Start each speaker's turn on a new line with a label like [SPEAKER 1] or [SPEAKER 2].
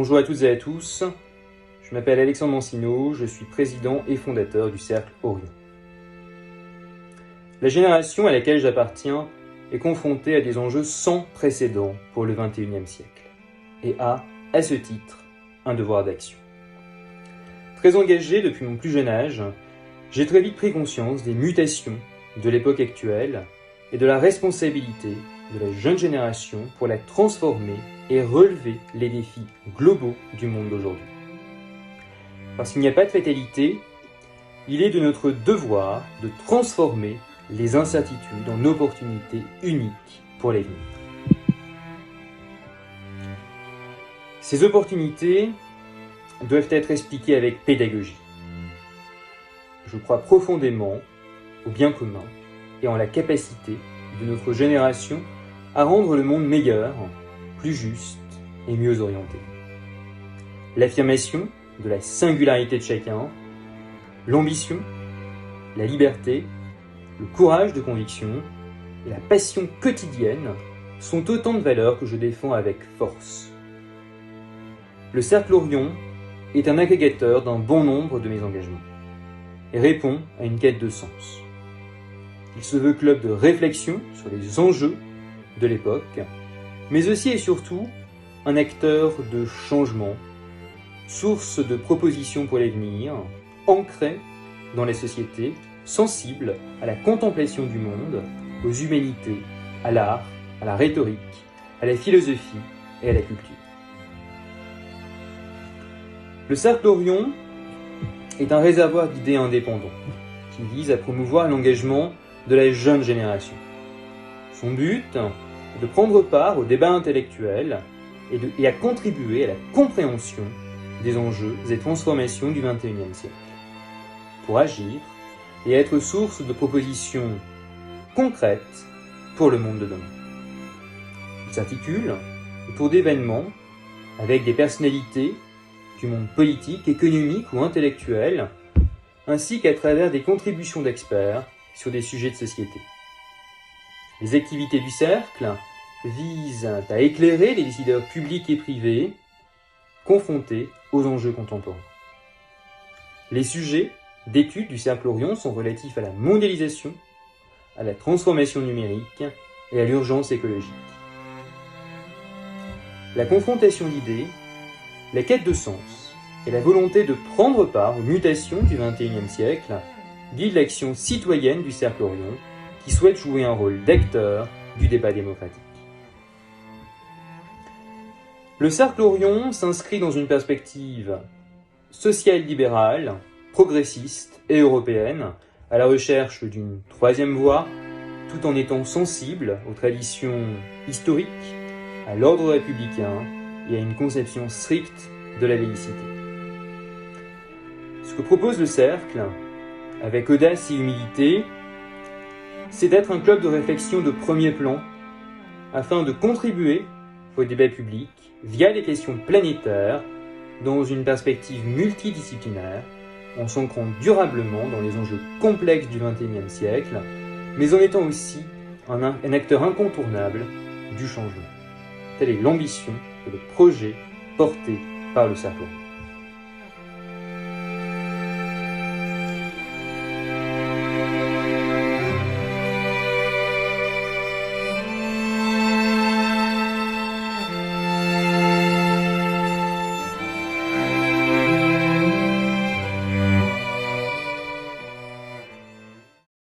[SPEAKER 1] Bonjour à toutes et à tous, je m'appelle Alexandre Mancino, je suis président et fondateur du Cercle Orient. La génération à laquelle j'appartiens est confrontée à des enjeux sans précédent pour le XXIe siècle et a, à ce titre, un devoir d'action. Très engagé depuis mon plus jeune âge, j'ai très vite pris conscience des mutations de l'époque actuelle et de la responsabilité de la jeune génération pour la transformer et relever les défis globaux du monde d'aujourd'hui. Parce qu'il n'y a pas de fatalité, il est de notre devoir de transformer les incertitudes en opportunités uniques pour l'avenir. Ces opportunités doivent être expliquées avec pédagogie. Je crois profondément au bien commun et en la capacité de notre génération à rendre le monde meilleur, plus juste et mieux orienté. L'affirmation de la singularité de chacun, l'ambition, la liberté, le courage de conviction et la passion quotidienne sont autant de valeurs que je défends avec force. Le Cercle Orient est un agrégateur d'un bon nombre de mes engagements et répond à une quête de sens. Il se veut club de réflexion sur les enjeux de l'époque, mais aussi et surtout un acteur de changement, source de propositions pour l'avenir, ancré dans les sociétés, sensible à la contemplation du monde, aux humanités, à l'art, à la rhétorique, à la philosophie et à la culture. Le Cercle Orient est un réservoir d'idées indépendants qui vise à promouvoir l'engagement de la jeune génération. Son but est de prendre part au débat intellectuel et à contribuer à la compréhension des enjeux et transformations du XXIe siècle, pour agir et être source de propositions concrètes pour le monde de demain. Il s'articule autour d'événements avec des personnalités du monde politique, économique ou intellectuel, ainsi qu'à travers des contributions d'experts sur des sujets de société. Les activités du Cercle visent à éclairer les décideurs publics et privés confrontés aux enjeux contemporains. Les sujets d'étude du Cercle Orient sont relatifs à la mondialisation, à la transformation numérique et à l'urgence écologique. La confrontation d'idées, la quête de sens et la volonté de prendre part aux mutations du XXIe siècle guident l'action citoyenne du Cercle Orient qui souhaite jouer un rôle d'acteur du débat démocratique. Le Cercle Orient s'inscrit dans une perspective social-libérale, progressiste et européenne, à la recherche d'une troisième voie, tout en étant sensible aux traditions historiques, à l'ordre républicain et à une conception stricte de la laïcité. Ce que propose le Cercle, avec audace et humilité, c'est d'être un club de réflexion de premier plan afin de contribuer au débat public via des questions planétaires dans une perspective multidisciplinaire en s'ancrant durablement dans les enjeux complexes du XXIe siècle, mais en étant aussi un acteur incontournable du changement. Telle est l'ambition et le projet porté par le Cercle Orient.